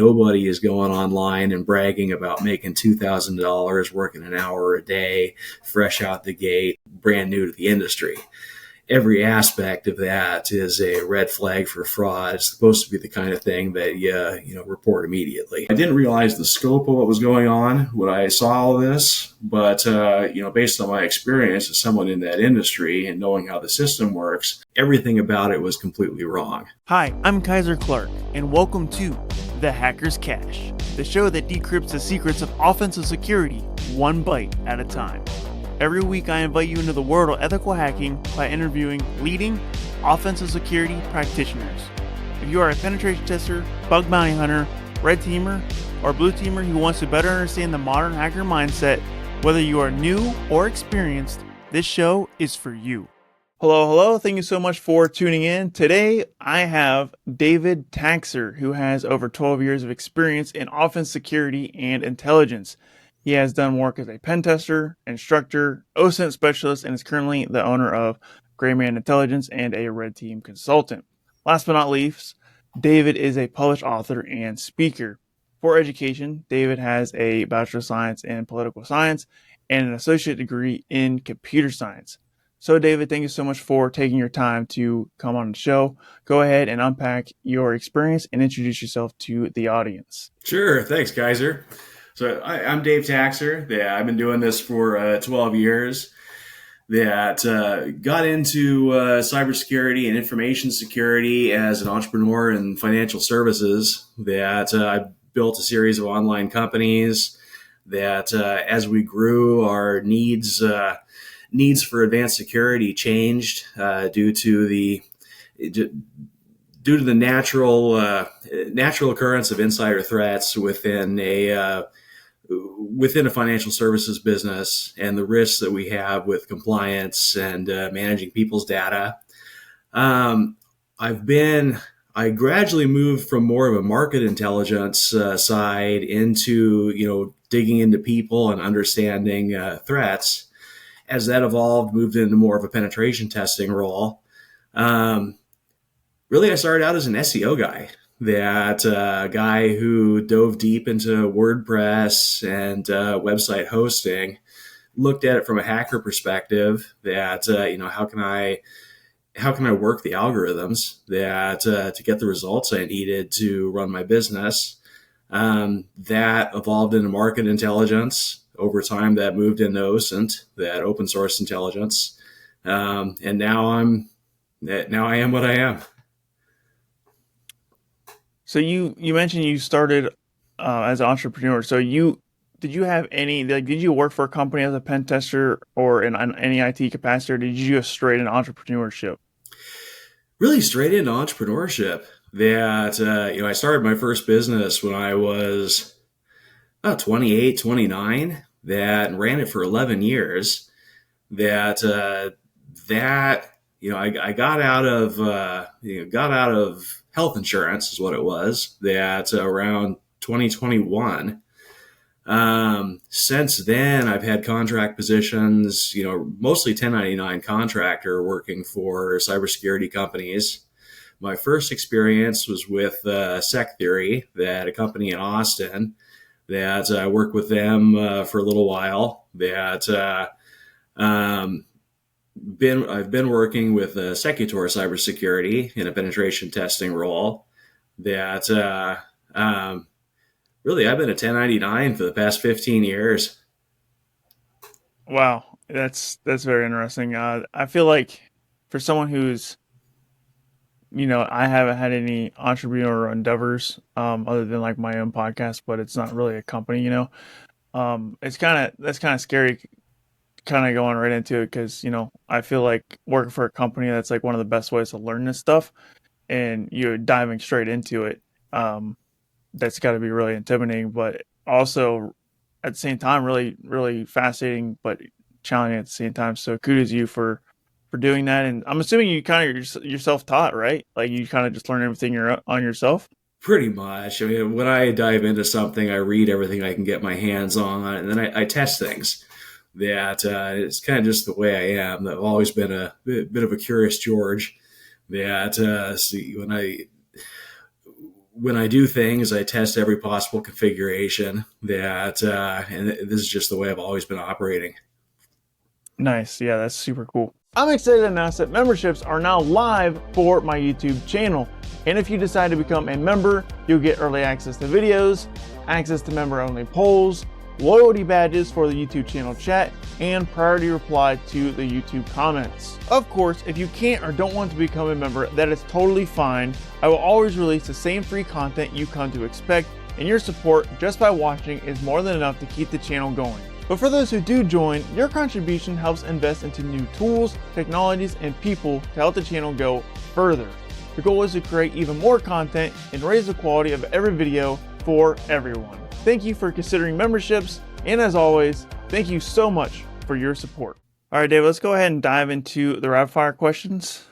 Nobody is going online and bragging about making $2,000, working an hour a day, fresh out the gate, brand new to the industry. Every aspect of that is a red flag for fraud. It's supposed to be the kind of thing that you report immediately. I didn't realize the scope of what was going on when I saw all this, but based on my experience as someone in that industry and knowing how the system works, everything about it was completely wrong. Hi, I'm Kyser Clark, and welcome to The Hacker's Cache, the show that decrypts the secrets of offensive security one bite at a time. Every week, I invite you into the world of ethical hacking by interviewing leading offensive security practitioners. If you are a penetration tester, bug bounty hunter, red teamer, or blue teamer who wants to better understand the modern hacker mindset, whether you are new or experienced, this show is for you. Hello. Thank you so much for tuning in. Today, I have David Taxer, who has over 12 years of experience in offensive security and intelligence. He has done work as a pentester, instructor, OSINT specialist, and is currently the owner of Grayman Intelligence and a red team consultant. Last but not least, David is a published author and speaker. For education, David has a Bachelor of Science in Political Science and an associate degree in Computer Science. So, David, thank you so much for taking your time to come on the show. Go ahead and unpack your experience and introduce yourself to the audience. Sure. Thanks, Kyser. So I'm Dave Taxer. I've been doing this for 12 years. Got into cybersecurity and information security as an entrepreneur in financial services. I built a series of online companies. As we grew, our needs for advanced security changed due to the natural occurrence of insider threats within a financial services business and the risks that we have with compliance and managing people's data. I gradually moved from more of a market intelligence side into, digging into people and understanding threats. As that evolved, moved into more of a penetration testing role. Really, I started out as an SEO guy. Guy who dove deep into WordPress and website hosting, looked at it from a hacker perspective. How can I work the algorithms to get the results I needed to run my business? That evolved into market intelligence. Over time, that moved into OSINT, that open source intelligence, and now I am what I am. So you mentioned you started as an entrepreneur. So did you work for a company as a pen tester or in any IT capacity, or did you go straight into entrepreneurship? Really straight into entrepreneurship. I started my first business when I was about 28, 29, and ran it for 11 years. I got out of health insurance is what it was around 2021. Since then, I've had contract positions, mostly 1099 contractor working for cybersecurity companies. My first experience was with Sec Theory, a company in Austin. I worked with them for a little while. I've been working with Secutor Cybersecurity in a penetration testing role. Really, I've been a 1099 for the past 15 years. Wow, that's very interesting. I feel like for someone who's, I haven't had any entrepreneurial endeavors other than like my own podcast, but it's not really a company. That's kind of scary. Kind of going right into it because I feel like working for a company, that's like one of the best ways to learn this stuff, and you're diving straight into it. That's got to be really intimidating, but also at the same time really really fascinating but challenging at the same time. So kudos to you for doing that. And I'm assuming you kind of you're self-taught, right? Like you kind of just learn everything you're on yourself. Pretty much. I mean, when I dive into something, I read everything I can get my hands on, and then I test things. It's kind of just the way I am. I've always been a bit of a curious George. when I do things, I test every possible configuration and this is just the way I've always been operating. Nice. Yeah, that's super cool. I'm excited to announce that memberships are now live for my YouTube channel. And if you decide to become a member, you'll get early access to videos, access to member-only polls, loyalty badges for the YouTube channel chat, and priority reply to the YouTube comments. Of course, if you can't or don't want to become a member, that is totally fine. I will always release the same free content you come to expect, and your support just by watching is more than enough to keep the channel going. But for those who do join, your contribution helps invest into new tools, technologies, and people to help the channel go further. The goal is to create even more content and raise the quality of every video for everyone. Thank you for considering memberships, and as always, thank you so much for your support. All right, Dave, let's go ahead and dive into the rapid fire questions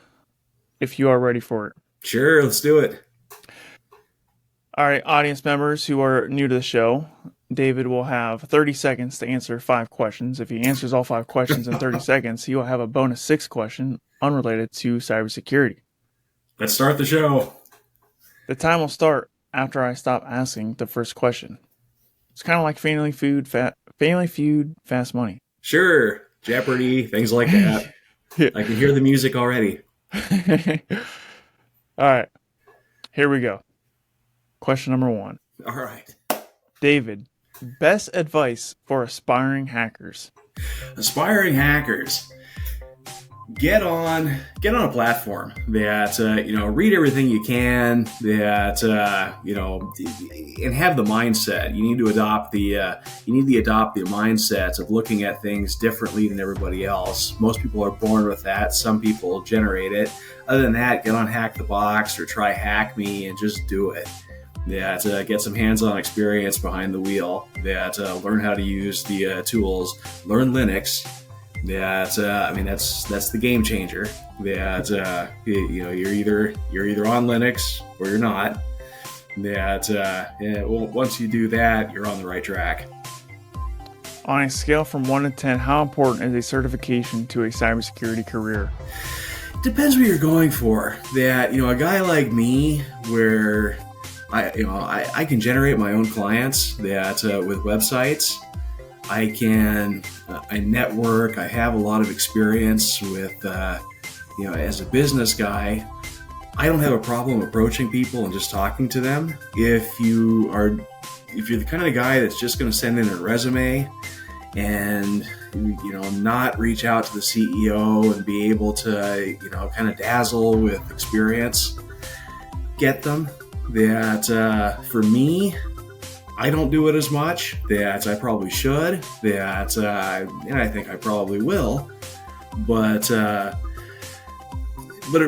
if you are ready for it. Sure, let's do it. All right, audience members who are new to the show, David will have 30 seconds to answer 5 questions. If he answers all 5 questions in 30 seconds, he will have a bonus 6 question unrelated to cybersecurity. Let's start the show. The time will start after I stop asking the first question. It's kind of like Family Feud, Fast Money. Sure, Jeopardy, things like that. Yeah. I can hear the music already. All right, here we go. Question number 1. All right. David, best advice for aspiring hackers. Aspiring hackers. Get on a platform that read everything you can, that and have the mindset. You need to adopt the mindset of looking at things differently than everybody else. Most people are born with that. Some people generate it. Other than that, get on Hack the Box or try Hack Me and just do it. Get some hands-on experience behind the wheel. Learn how to use the tools. Learn Linux. That's the game changer. You're either on Linux or you're not. Once you do that, you're on the right track. On a scale from 1 to 10, how important is a certification to a cybersecurity career? Depends what you're going for. A guy like me, where I can generate my own clients with websites. I network. I have a lot of experience with, as a business guy. I don't have a problem approaching people and just talking to them. If you're the kind of guy that's just going to send in a resume and not reach out to the CEO and be able to kind of dazzle with experience, get them. For me, I don't do it as much. I probably should. And I think I probably will. But it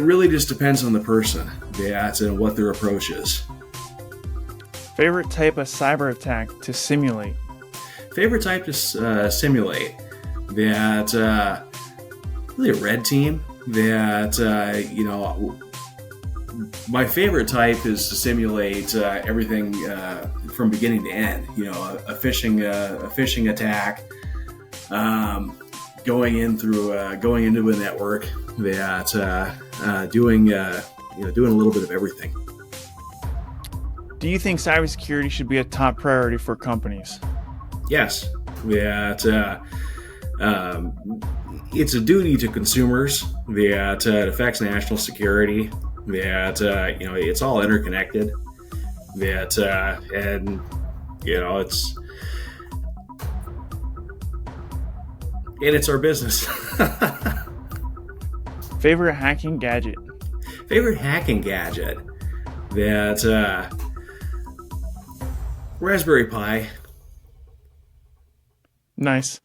really just depends on the person. And what their approach is. Favorite type of cyber attack to simulate? Favorite type to simulate? Really a red team. My favorite type is to simulate everything from beginning to end. A phishing attack, going into a network doing a little bit of everything. Do you think cybersecurity should be a top priority for companies? Yes. It's a duty to consumers. It affects national security. It's all interconnected. It's our business. Favorite hacking gadget? Raspberry Pi. Nice.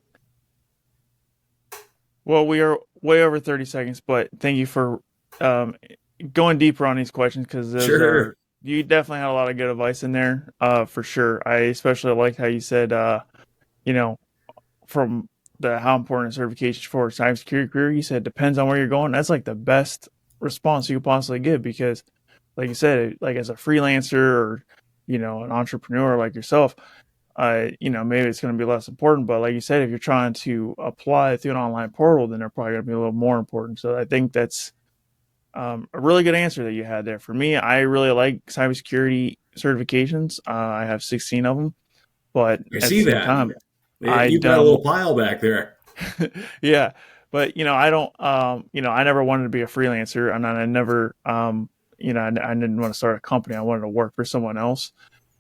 Well, we are way over 30 seconds, but thank you for going deeper on these questions, because you definitely had a lot of good advice in there, for sure. I especially liked how you said, from how important certification for a cybersecurity career, you said depends on where you're going. That's like the best response you could possibly give, because like you said, like as a freelancer or, an entrepreneur like yourself, maybe it's going to be less important, but like you said, if you're trying to apply through an online portal, then they're probably going to be a little more important. So I think that's a really good answer that you had there. For me, I really like cybersecurity certifications. I have 16 of them, but I at the see same that. time, I You've got a little pile back there. yeah, but I don't I never wanted to be a freelancer, and I never I didn't want to start a company. I wanted to work for someone else,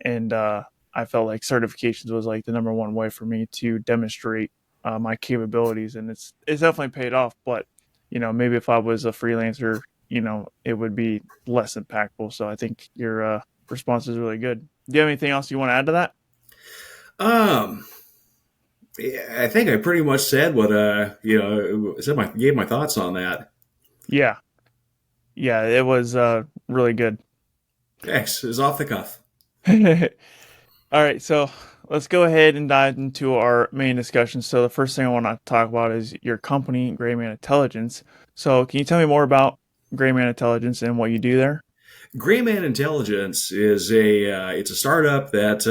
and I felt like certifications was like the number one way for me to demonstrate my capabilities, and it's definitely paid off. But maybe if I was a freelancer, it would be less impactful. So I think your response is really good. Do you have anything else you want to add to that? Um, yeah, I think I pretty much said what gave my thoughts on that. Yeah, yeah, it was really good. X is off the cuff. All right, so let's go ahead and dive into our main discussion. So the first thing I want to talk about is your company, Grayman Intelligence. So can you tell me more about Grayman Intelligence and what you do there? Grayman Intelligence is it's a startup that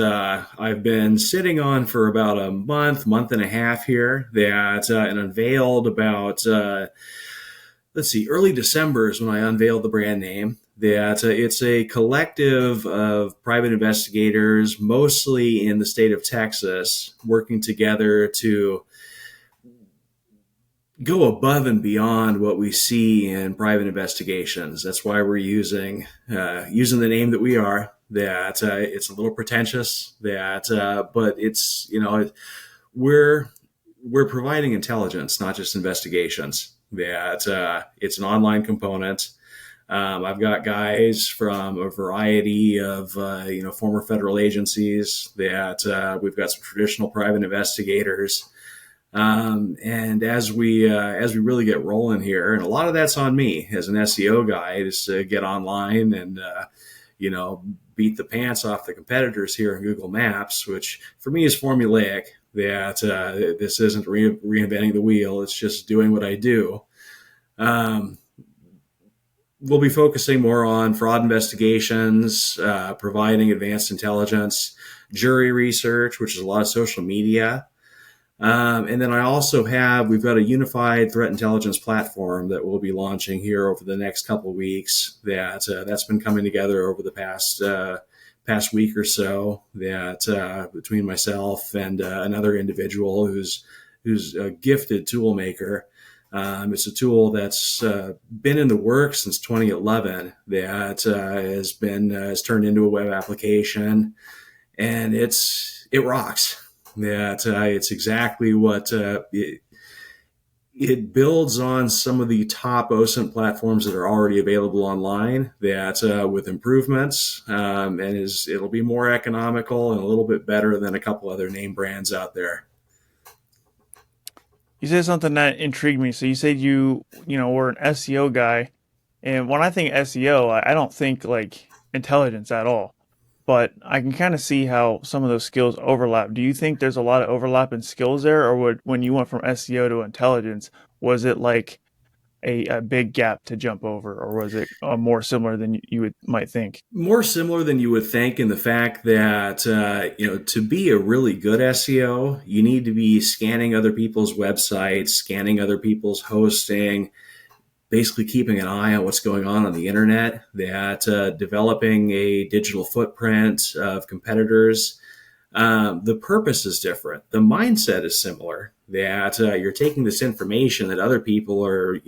I've been sitting on for about a month and a half here. That and unveiled about let's see, early December is when I unveiled the brand name. That it's a collective of private investigators, mostly in the state of Texas, working together to go above and beyond what we see in private investigations. That's why we're using the name that we are. That it's a little pretentious. But it's we're we're providing intelligence, not just investigations. That it's an online component. I've got guys from a variety of former federal agencies. That we've got some traditional private investigators. And as we really get rolling here, and a lot of that's on me as an SEO guy, is to get online and beat the pants off the competitors here in Google Maps, which for me is formulaic. That this isn't reinventing the wheel; it's just doing what I do. Um, we'll be focusing more on fraud investigations, providing advanced intelligence, jury research, which is a lot of social media. And then we've got a unified threat intelligence platform that we'll be launching here over the next couple of weeks. That's been coming together over the past week or so. That between myself and another individual who's a gifted tool maker. It's a tool that's been in the works since 2011. That has turned into a web application, and it rocks. That it's exactly what it builds on some of the top OSINT platforms that are already available online. That with improvements, it'll be more economical and a little bit better than a couple other name brands out there. You said something that intrigued me. So you said were an SEO guy, and when I think SEO, I don't think like intelligence at all. But I can kind of see how some of those skills overlap. Do you think there's a lot of overlap in skills there, or when you went from SEO to intelligence, was it like a big gap to jump over, or was it more similar than might think? More similar than you would think in the fact that to be a really good SEO, you need to be scanning other people's websites, scanning other people's hosting, basically keeping an eye on what's going on the internet. That developing a digital footprint of competitors. The purpose is different. The mindset is similar. That you're taking this information that other people are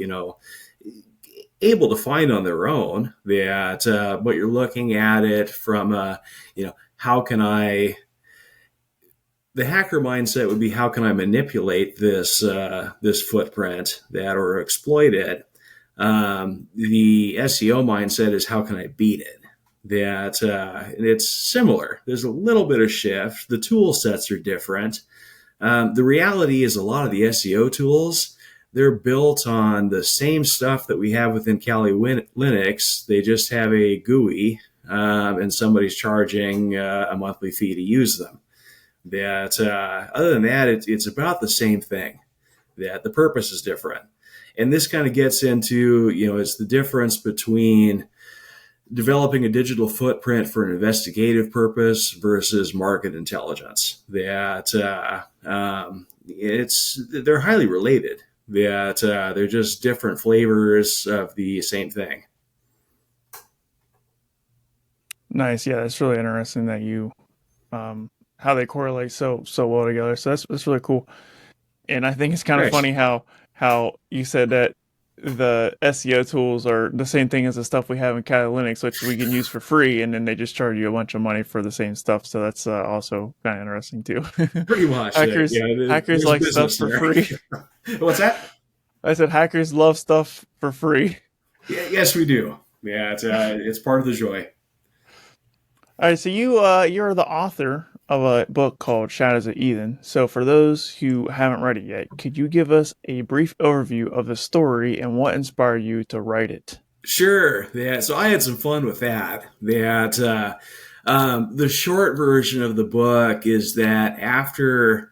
able to find on their own. But you're looking at it from how can I? The hacker mindset would be, how can I manipulate this footprint or exploit it? The SEO mindset is, how can I beat it? And it's similar. There's a little bit of shift. The tool sets are different. The reality is, a lot of the SEO tools, they're built on the same stuff that we have within Kali Linux. They just have a GUI, and somebody's charging a monthly fee to use them. Other than that, it's about the same thing. That the purpose is different. And this kind of gets into, it's the difference between developing a digital footprint for an investigative purpose versus market intelligence. They're highly related. They're just different flavors of the same thing. Nice. Yeah, that's really interesting that you how they correlate so well together. So that's really cool. And I think it's kind of Right. funny how you said that the SEO tools are the same thing as the stuff we have in Kali Linux, which we can use for free, and then they just charge you a bunch of money for the same stuff. So that's also kind of interesting too. Pretty much. hackers Yeah, hackers there's like stuff business for there. free. What's that? I said hackers love stuff for free. Yeah, yes, we do. Yeah, it's part of the joy. All right, so you're the author of a book called Shadows of Eden. So for those who haven't read it yet, could you give us a brief overview of the story and what inspired you to write it? Sure. Yeah. So I had some fun with that. The short version of the book is that after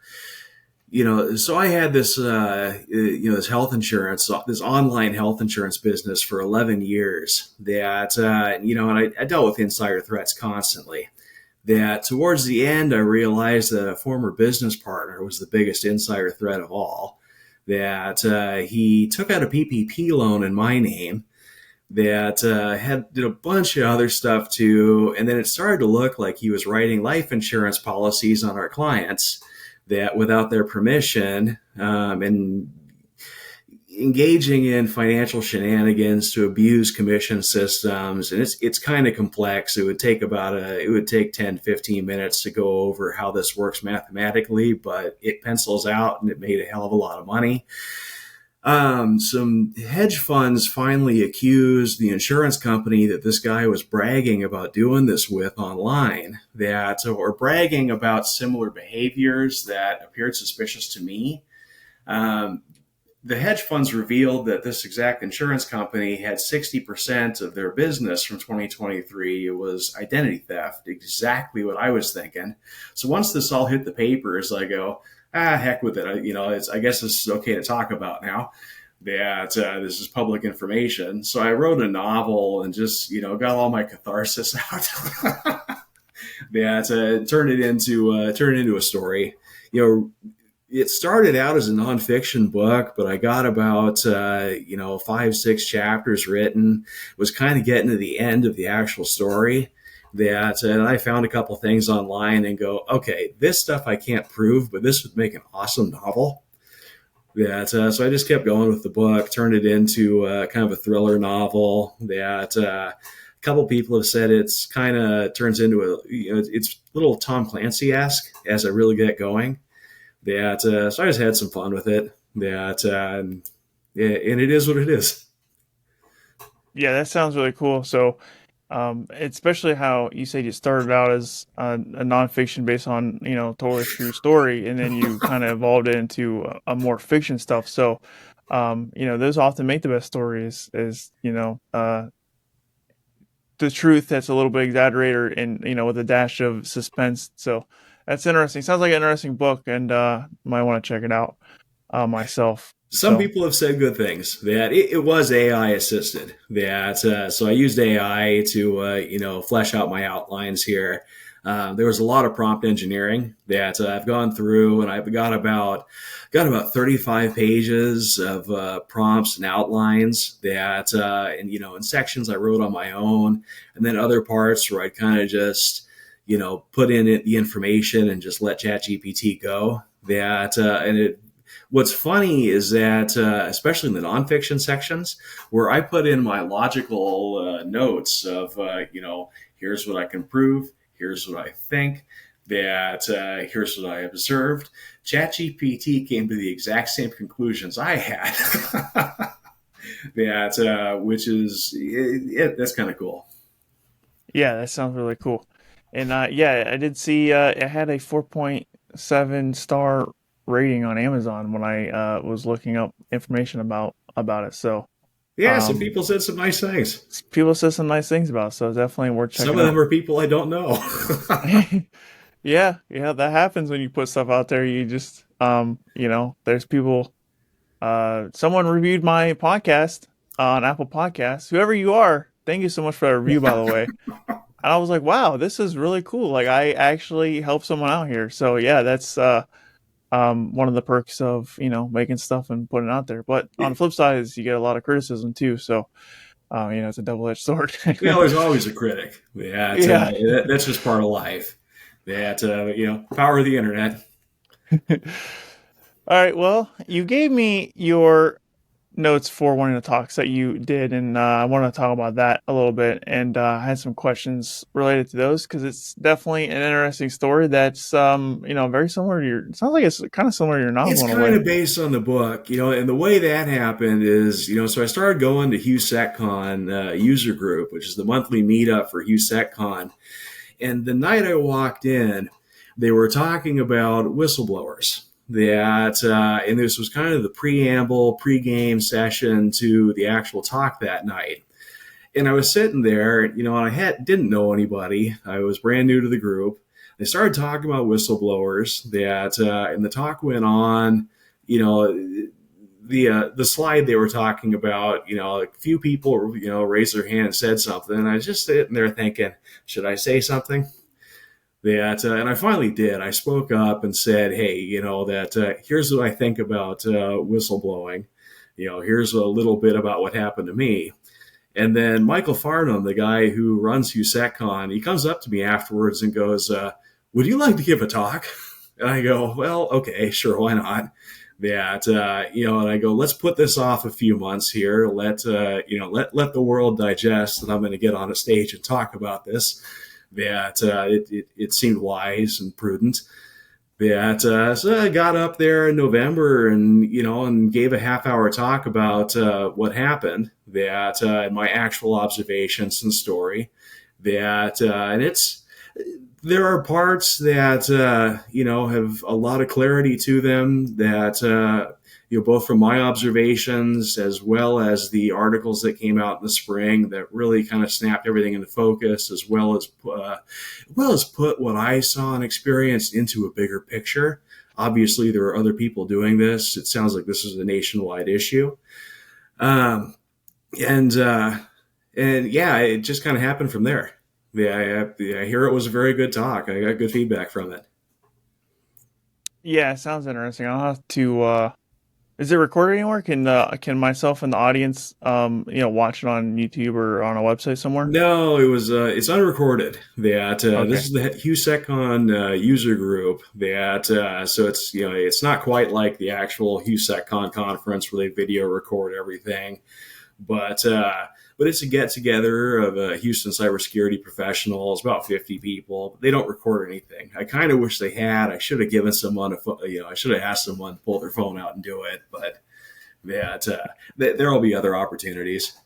so I had this health insurance, this online health insurance business for 11 years. And I dealt with insider threats constantly. That towards the end, I realized that a former business partner was the biggest insider threat of all. That he took out a PPP loan in my name that did a bunch of other stuff too. And then it started to look like he was writing life insurance policies on our clients that without their permission, and engaging in financial shenanigans to abuse commission systems. And it's kind of complex. It would take 10, 15 minutes to go over how this works mathematically, but it pencils out and it made a hell of a lot of money. Some hedge funds finally accused the insurance company that this guy was bragging about doing this with online, or bragging about similar behaviors that appeared suspicious to me. Um, the hedge funds revealed that this exact insurance company had 60% of their business from 2023 was identity theft, exactly what I was thinking. So once this all hit the papers, I go, heck with it. I guess this is okay to talk about now. That this is public information. So I wrote a novel and just got all my catharsis out. That turned it into a story. It started out as a nonfiction book, but I got about 5, 6 chapters written. Was kind of getting to the end of the actual story. And I found a couple things online and go, okay, this stuff I can't prove, but this would make an awesome novel. So I just kept going with the book, turned it into kind of a thriller novel. A couple people have said it's kind of turns into it's a little Tom Clancy-esque as I really get going. So I just had some fun with it. And it is what it is. Yeah, that sounds really cool. So, especially how you said you started out as a nonfiction based on totally true story, and then you kind of evolved it into a more fiction stuff. So, those often make the best stories. Is the truth that's a little bit exaggerated and with a dash of suspense. So that's interesting. Sounds like an interesting book, and might want to check it out myself. Some So people have said good things that it was AI assisted. So I used AI to flesh out my outlines here. There was a lot of prompt engineering that I've gone through, and I've got about 35 pages of prompts and outlines in sections I wrote on my own, and then other parts where I kind of just put in the information and just let ChatGPT go. What's funny is that, especially in the nonfiction sections, where I put in my logical notes of, here's what I can prove, here's what I think, here's what I observed. ChatGPT came to the exact same conclusions I had. Which is that's kind of cool. yeah, that sounds really cool. And yeah, I did see it had a 4.7 star rating on Amazon when I was looking up information about it. So Yeah, some um, people said some nice things. people said some nice things about it. So it's definitely worth Some checking of them out. are people I don't know. Yeah, yeah, that happens when you put stuff out there. You just there's people. Someone reviewed my podcast on Apple Podcasts. Whoever you are, thank you so much for that review, by the way. And I was like, wow, this is really cool. Like I actually helped someone out here. So yeah, that's one of the perks of making stuff and putting it out there. But on the flip side is you get a lot of criticism too. So It's a double-edged sword. Well, there's always a critic. Yeah. That's just part of life. Power of the internet. All right. Well, you gave me your notes for one of the talks that you did, and I want to talk about that a little bit. And I had some questions related to those because it's definitely an interesting story that's, very similar to your. It sounds like it's kind of similar to your It's novel in a kind way. of based on the book, and the way that happened is, so I started going to HughSecCon user group, which is the monthly meetup for HughSecCon. And the night I walked in, they were talking about whistleblowers. And this was kind of the preamble, pregame session to the actual talk that night. And I was sitting there, and didn't know anybody. I was brand new to the group. They started talking about whistleblowers. And the talk went on. The slide they were talking about, a few people, raised their hand and said something. And I was just sitting there thinking, should I say something? And I finally did. I spoke up and said, hey, here's what I think about whistleblowing. Here's a little bit about what happened to me. And then Michael Farnham, the guy who runs HughSecCon, he comes up to me afterwards and goes, would you like to give a talk? And I go, well, okay, sure, why not? And I go, let's put this off a few months here. Let the world digest that I'm going to get on a stage and talk about this. It seemed wise and prudent. So I got up there in November and gave a half-hour talk about what happened, and my actual observations and story. And there are parts that have a lot of clarity to them that both from my observations as well as the articles that came out in the spring that really kind of snapped everything into focus, as well as put what I saw and experienced into a bigger picture. Obviously, there are other people doing this. It sounds like this is a nationwide issue, and yeah, it just kind of happened from there. I hear it was a very good talk. I got good feedback from it. Yeah, it sounds interesting. I'll have to. Is it recorded anywhere? Can myself and the audience watch it on YouTube or on a website somewhere? No, it's unrecorded. Okay. This is the HughSecCon user group. So it's not quite like the actual HughSecCon conference where they video record everything, but it's a get together of Houston cybersecurity professionals, about 50 people. They don't record anything. I kind of wish they had. I should have given someone I should have asked someone to pull their phone out and do it. But there will be other opportunities.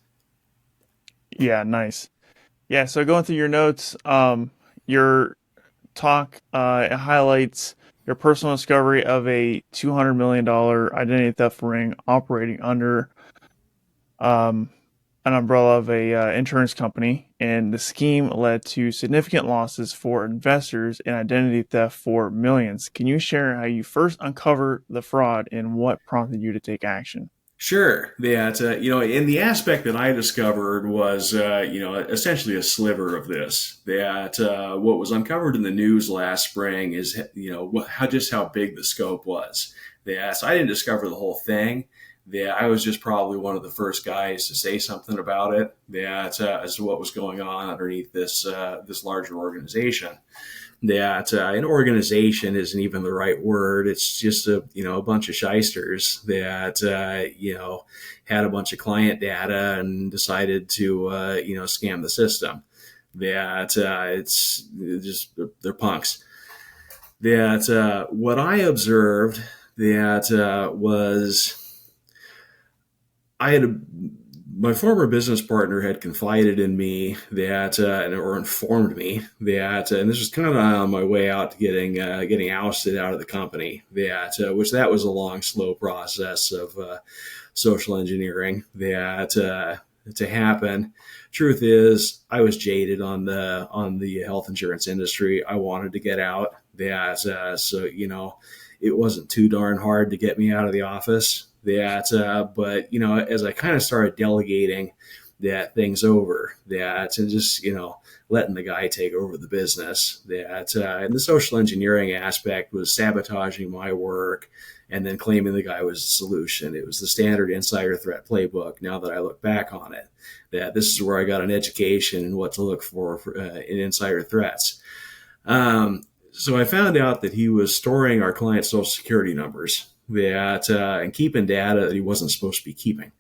Yeah, nice. Yeah, so going through your notes, your talk it highlights your personal discovery of a $200 million identity theft ring operating under um, an umbrella of a insurance company, and the scheme led to significant losses for investors and identity theft for millions. Can you share how you first uncovered the fraud and what prompted you to take action? Sure. And the aspect that I discovered was, essentially a sliver of this. What was uncovered in the news last spring is, how big the scope was. So I didn't discover the whole thing. I was just probably one of the first guys to say something about it. As to what was going on underneath this larger organization. An organization isn't even the right word. It's just a bunch of shysters that had a bunch of client data and decided to scam the system. It's just they're punks. What I observed was I had my former business partner had confided in me or informed me and this was kind of on my way out to getting ousted out of the company. That was a long, slow process of social engineering to happen. Truth is, I was jaded on the health insurance industry. I wanted to get out. It wasn't too darn hard to get me out of the office. But as I kind of started delegating that things over, that and just letting the guy take over the business. That and the social engineering aspect was sabotaging my work and then claiming the guy was the solution. It was the standard insider threat playbook. Now that I look back on it, that this is where I got an education in what to look for in insider threats. So I found out that he was storing our client's social security numbers that and keeping data that he wasn't supposed to be keeping.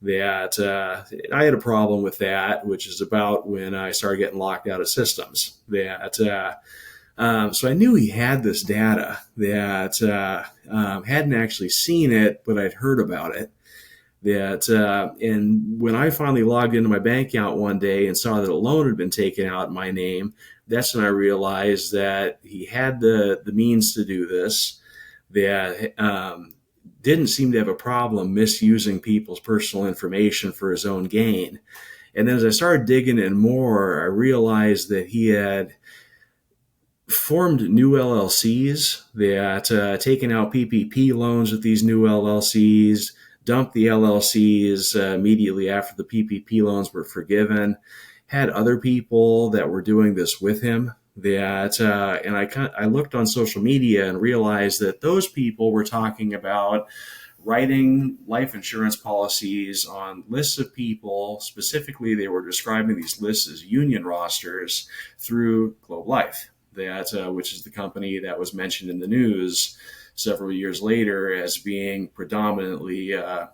That I had a problem with that, which is about when I started getting locked out of systems. So I knew he had this data that hadn't actually seen it, but I'd heard about it. And when I finally logged into my bank account one day and saw that a loan had been taken out in my name, that's when I realized that he had the means to do this. That didn't seem to have a problem misusing people's personal information for his own gain. And then as I started digging in more, I realized that he had formed new LLCs, that taken out PPP loans with these new LLCs, dumped the LLCs immediately after the PPP loans were forgiven, had other people that were doing this with him. And I looked on social media and realized that those people were talking about writing life insurance policies on lists of people. Specifically, they were describing these lists as union rosters through Globe Life, which is the company that was mentioned in the news several years later as being predominantly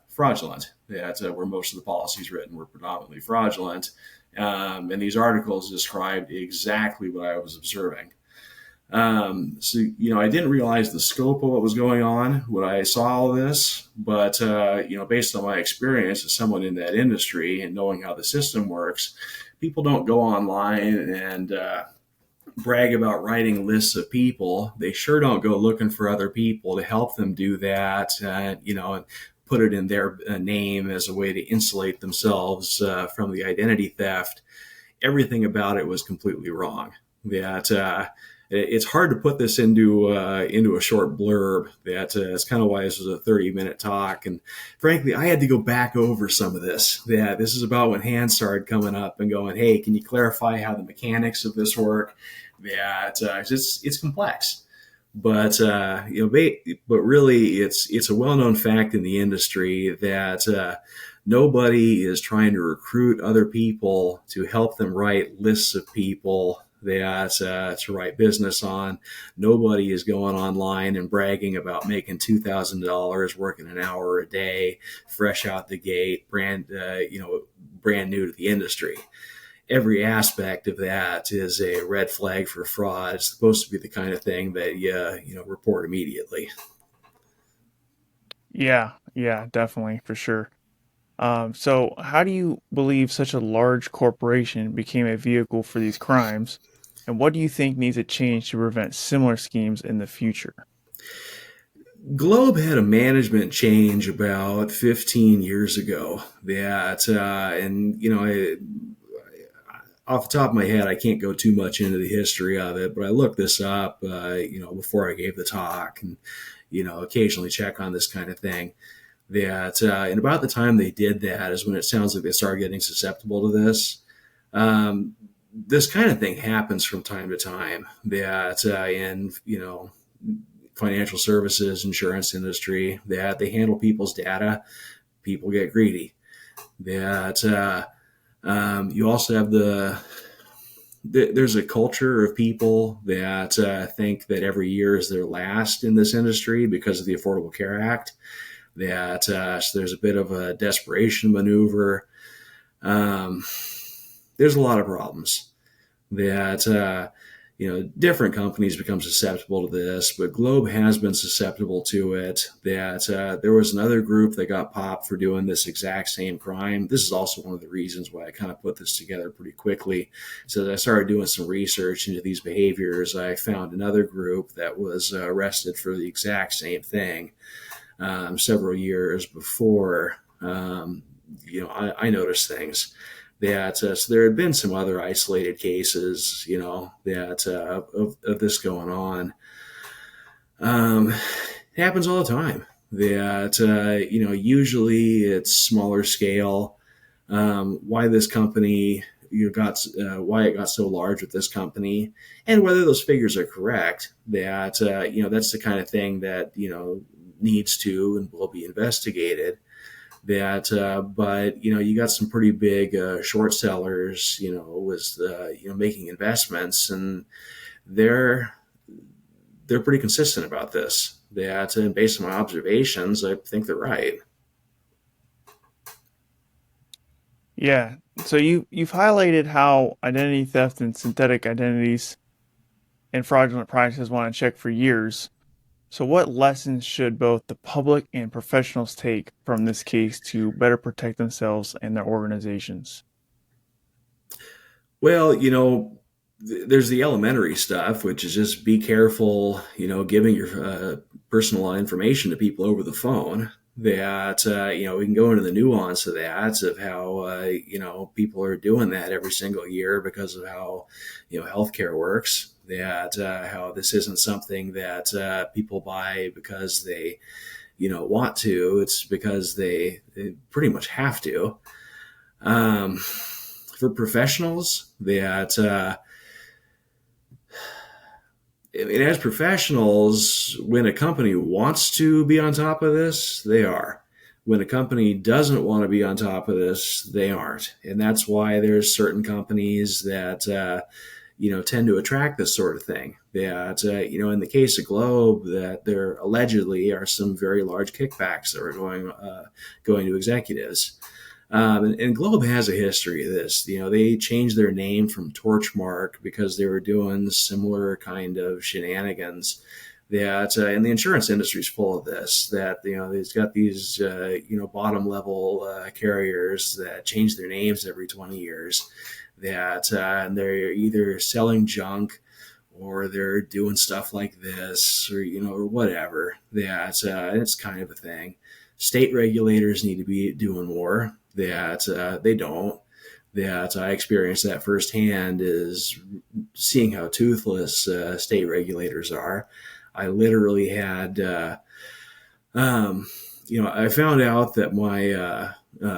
fraudulent. Where most of the policies written were predominantly fraudulent. And these articles described exactly what I was observing. So I didn't realize the scope of what was going on when I saw all this, but based on my experience as someone in that industry and knowing how the system works, people don't go online and brag about writing lists of people. They sure don't go looking for other people to help them do that, and put it in their name as a way to insulate themselves from the identity theft. Everything about it was completely wrong. It's hard to put this into a short blurb. That's kind of why this was a 30-minute talk. And frankly, I had to go back over some of this. This is about when hands started coming up and going, "Hey, can you clarify how the mechanics of this work?" It's complex. But really, it's a well-known fact in the industry that nobody is trying to recruit other people to help them write lists of people to write business on. Nobody is going online and bragging about making $2,000 working an hour a day, fresh out the gate, brand new to the industry. Every aspect of that is a red flag for fraud. It's supposed to be the kind of thing that you report immediately. Yeah, definitely, for sure. So how do you believe such a large corporation became a vehicle for these crimes? And what do you think needs to change to prevent similar schemes in the future? Globe had a management change about 15 years ago. Off the top of my head, I can't go too much into the history of it, but I looked this up, before I gave the talk, and occasionally check on this kind of thing. And about the time they did that is when it sounds like they started getting susceptible to this. This kind of thing happens from time to time. In financial services, insurance industry, that they handle people's data, people get greedy. You also have there's a culture of people that think that every year is their last in this industry because of the Affordable Care Act. So there's a bit of a desperation maneuver. There's a lot of problems different companies become susceptible to this, but Globe has been susceptible to it. There was another group that got popped for doing this exact same crime. This is also one of the reasons why I kind of put this together pretty quickly. So as I started doing some research into these behaviors, I found another group that was arrested for the exact same thing several years before. I noticed things. So there had been some other isolated cases, of this going on. It happens all the time. Usually it's smaller scale. why this company you got why it got so large with this company, and whether those figures are correct. That that's the kind of thing that needs to and will be investigated. But you got some pretty big short sellers, was making investments, and they're they're pretty consistent about this. And based on my observations, I think they're right. Yeah. So you've highlighted how identity theft and synthetic identities and fraudulent practices want to check for years. So what lessons should both the public and professionals take from this case to better protect themselves and their organizations? Well, there's the elementary stuff, which is just be careful, giving your personal information to people over the phone. That we can go into the nuance of that, of how people are doing that every single year because of how healthcare works. That how this isn't something that people buy because they want to. It's because they pretty much have to. For professionals, that as professionals, when a company wants to be on top of this, they are. When a company doesn't want to be on top of this, they aren't. And that's why there's certain companies that tend to attract this sort of thing. That in the case of Globe, that there allegedly are some very large kickbacks that are going to executives. And Globe has a history of this. They changed their name from Torchmark because they were doing similar kind of shenanigans. That and the insurance industry is full of this. That they've got these bottom level carriers that change their names every 20 years. That and they're either selling junk or they're doing stuff like this or whatever. That it's kind of a thing. State regulators need to be doing more. That they don't. That I experienced that firsthand is seeing how toothless state regulators are. I literally had, I found out that my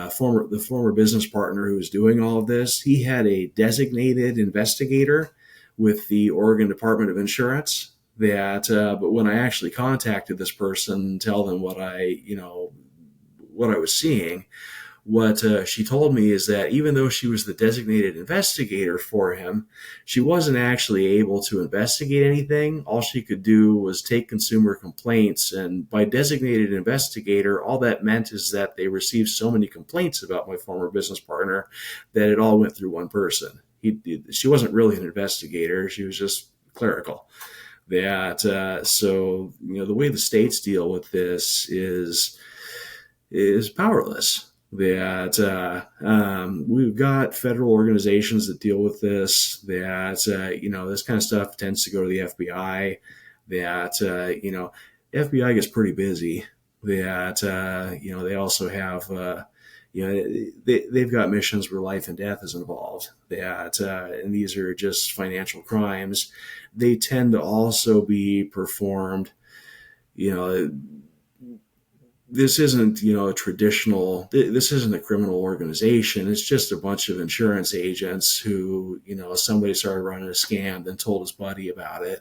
former business partner who was doing all of this, he had a designated investigator with the Oregon Department of Insurance. But when I actually contacted this person, tell them what I was seeing, what she told me is that even though she was the designated investigator for him, she wasn't actually able to investigate anything. All she could do was take consumer complaints. And by designated investigator, all that meant is that they received so many complaints about my former business partner that it all went through one person. She wasn't really an investigator. She was just clerical. So the way the states deal with this is powerless. We've got federal organizations that deal with this. This kind of stuff tends to go to the FBI. FBI gets pretty busy. They also have they've got missions where life and death is involved. And these are just financial crimes. They tend to also be performed. This isn't a traditional, this isn't a criminal organization. It's just a bunch of insurance agents who somebody started running a scam, then told his buddy about it.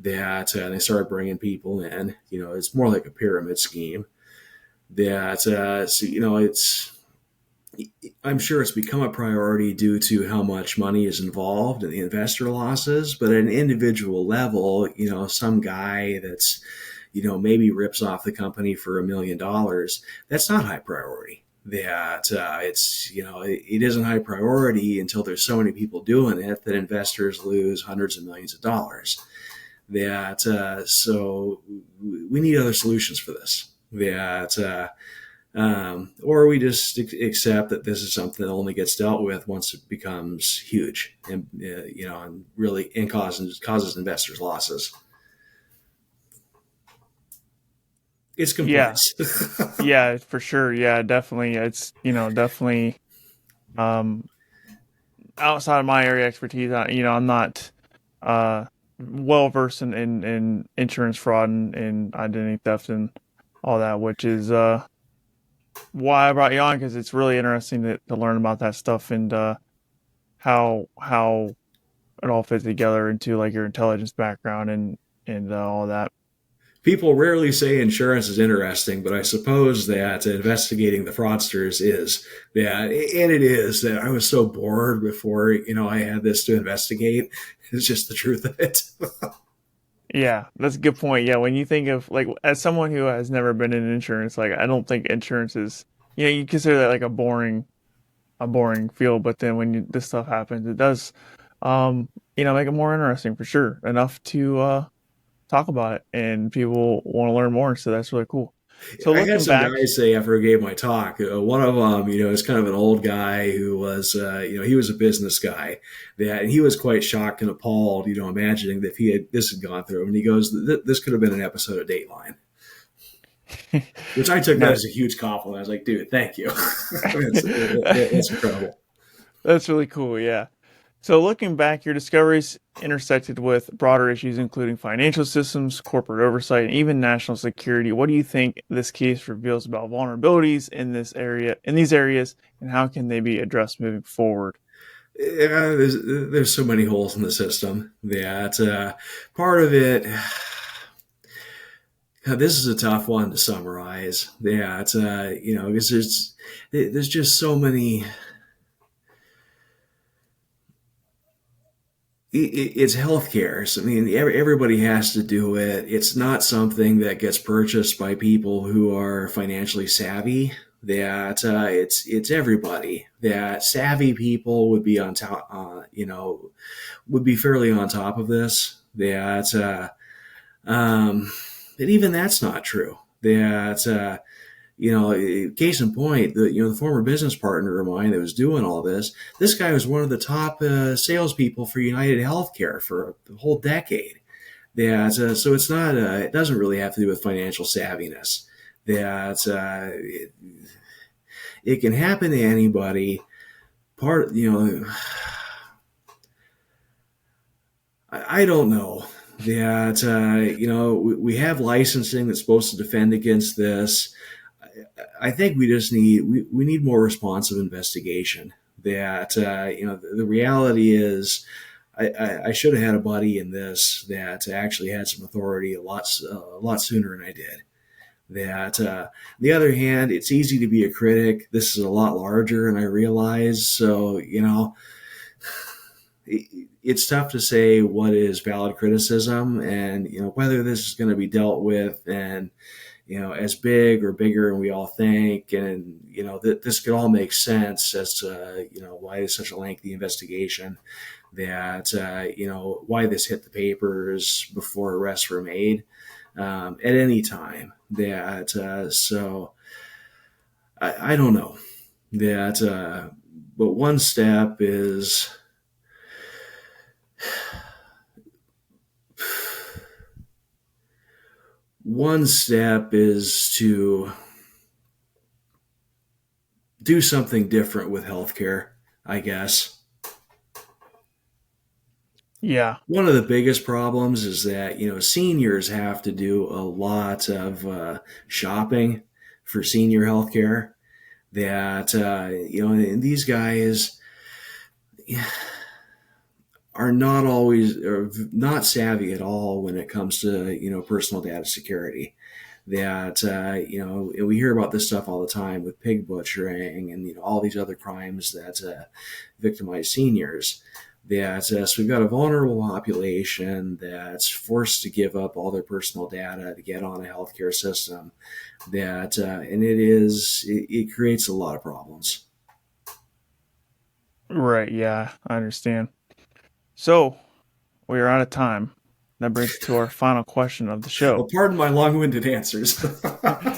And they started bringing people in. It's more like a pyramid scheme. It's, I'm sure it's become a priority due to how much money is involved and the investor losses. But at an individual level, some guy that's maybe rips off the company for $1 million. That's not high priority. It isn't high priority until there's so many people doing it that investors lose hundreds of millions of dollars. So we need other solutions for this. Or we just accept that this is something that only gets dealt with once it becomes huge and really causes investors losses. It's Yeah, complex. yeah, for sure. Yeah, definitely. It's definitely um, outside of my area of expertise. I'm not uh, well versed in insurance fraud and identity theft and all that, which is why I brought you on because it's really interesting to learn about that stuff and how it all fits together into like your intelligence background and all that. People rarely say insurance is interesting, but I suppose that investigating the fraudsters is. Yeah, and it is. That I was so bored before I had this to investigate. It's just the truth of it. Yeah, that's a good point. Yeah, when you think of like as someone who has never been in insurance, like I don't think insurance is you consider that like a boring field, but then when this stuff happens, it does make it more interesting for sure. Enough to talk about it and people want to learn more, so that's really cool. So I had looking some back, guys say after I gave my talk, one of them, is kind of an old guy who was, he was a business guy. That and he was quite shocked and appalled, imagining that if this had gone through him. And he goes, "This could have been an episode of Dateline," which I took that no, as a huge compliment. I was like, "Dude, thank you. That's incredible." that's really cool. Yeah. So looking back, your discoveries intersected with broader issues including financial systems, corporate oversight, and even national security. What do you think this case reveals about vulnerabilities in these areas, and how can they be addressed moving forward? There's so many holes in the system that part of it. This is a tough one to summarize. Yeah, it's because there's just so many. It's healthcare. So, I mean, everybody has to do it. It's not something that gets purchased by people who are financially savvy. That it's everybody. That savvy people would be on top. Would be fairly on top of this. Um, but even that's not true. That case in point, the former business partner of mine that was doing all this. This guy was one of the top salespeople for United Healthcare for a whole decade. So it's not. It doesn't really have to do with financial savviness. That it can happen to anybody. I don't know that we have licensing that's supposed to defend against this. I think we just need more responsive investigation. That the reality is, I should have had a buddy in this that actually had some authority a lot sooner than I did. That on the other hand, it's easy to be a critic. This is a lot larger, and I realize so. It's tough to say what is valid criticism, and whether this is going to be dealt with and as big or bigger than we all think. And, that this could all make sense as to, why it's such a lengthy investigation, that, why this hit the papers before arrests were made at any time. So I don't know that, but one step is to do something different with healthcare, I guess. Yeah, One of the biggest problems is that, seniors have to do a lot of shopping for senior healthcare. That, and these guys are not always or not savvy at all when it comes to, personal data security. That and we hear about this stuff all the time with pig butchering and all these other crimes that victimize seniors. That so we've got a vulnerable population that's forced to give up all their personal data to get on a healthcare system. That and it creates a lot of problems. right. Yeah, I understand. So we are out of time. That brings us to our final question of the Well, show. pardon my long-winded answers.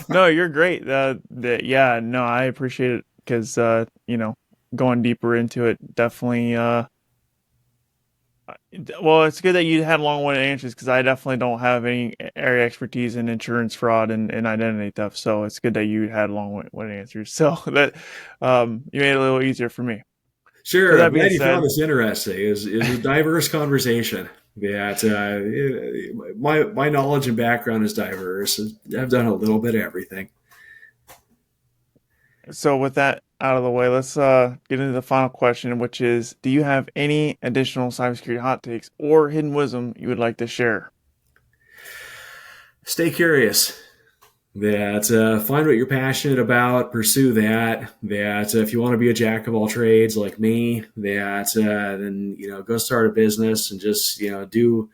No, you're great. Yeah, no, I appreciate it because going deeper into it definitely. Well, it's good that you had long-winded answers because I definitely don't have any area expertise in insurance fraud and identity theft. So it's good that you had long-winded answers. So that you made it a little easier for me. So Sure, I'm that being glad you found said, this interesting. Is a diverse conversation. That my knowledge and background is diverse. I've done a little bit of everything. So with that out of the way, let's get into the final question, which is, do you have any additional cybersecurity hot takes or hidden wisdom you would like to share? Stay curious. That find what you're passionate about, pursue that. That if you want to be a jack of all trades like me, that then go start a business and just do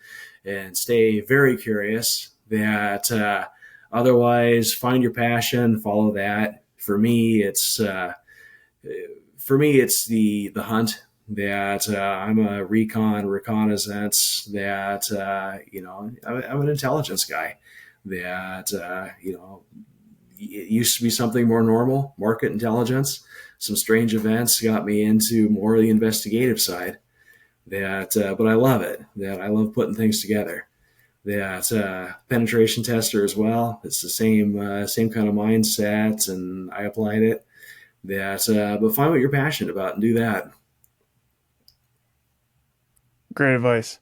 and stay very curious. That otherwise find your passion, follow that. For me, it's the hunt. That I'm a reconnaissance. That I'm an intelligence guy. That it used to be something more normal, market intelligence. Some strange events got me into more of the investigative side. But I love it. That I love putting things together. That penetration tester as well. It's the same kind of mindset, and I applied it. But find what you're passionate about and do that. Great advice.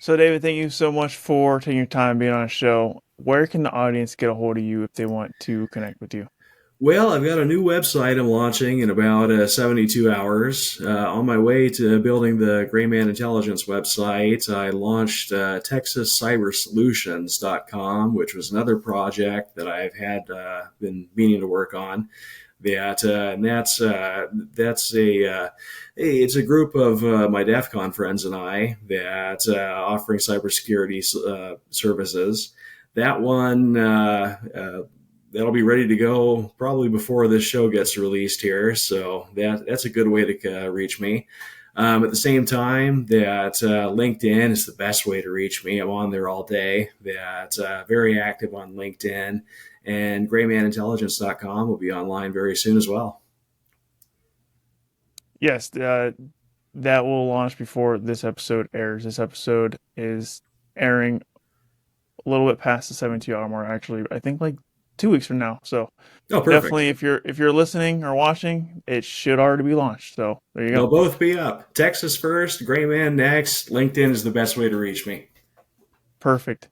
So, David, thank you so much for taking your time being on a show. Where can the audience get a hold of you if they want to connect with you? Well, I've got a new website I'm launching in about 72 hours. On my way to building the Grayman Intelligence website, I launched TexasCyberSolutions.com, which was another project that I've had been meaning to work on. And that's it's a group of my DEF CON friends and I that offering cybersecurity services. That one that'll be ready to go probably before this show gets released here. So that's a good way to reach me. At the same time, that LinkedIn is the best way to reach me. I'm on there all day. That very active on LinkedIn, and graymanintelligence.com will be online very soon as well. Yes, that will launch before this episode airs. This episode is airing a little bit past the 72-hour mark, actually. I think like 2 weeks from now. So Oh, perfect. definitely, if you're listening or watching, it should already be launched. So there you They'll go. both be up. Texas first, Grayman next. LinkedIn is the best way to reach me. Perfect.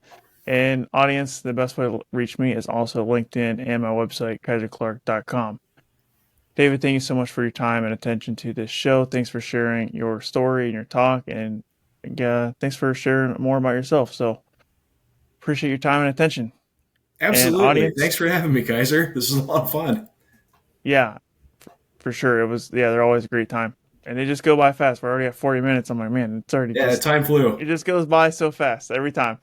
And audience, the best way to reach me is also LinkedIn and my website, kyserclark.com. David, thank you so much for your time and attention to this show. Thanks for sharing your story and your talk, and thanks for sharing more about yourself. So appreciate your time and attention. And Absolutely. audience, Thanks for having me, Kyser. This is a lot of fun. yeah, for sure. It was, yeah, they're always a great time. And they just go by fast. We're already at 40 minutes. I'm like, man, it's already Yeah, just, time flew. it just goes by so fast every time.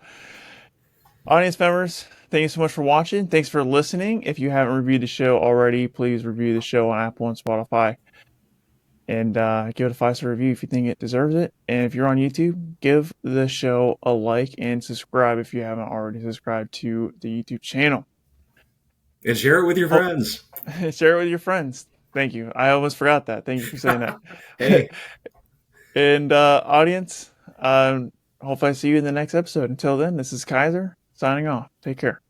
Audience members, thank you so much for watching. Thanks for listening. If you haven't reviewed the show already, please review the show on Apple and Spotify. And give it a 5-star review if you think it deserves it. And if you're on YouTube, give the show a like and subscribe if you haven't already subscribed to the YouTube channel. And share it with your Oh, friends. share it with your friends. Thank you. I almost forgot that. Thank you for saying that. Hey, And audience, hope I see you in the next episode. Until then, this is Kyser signing off. Take care.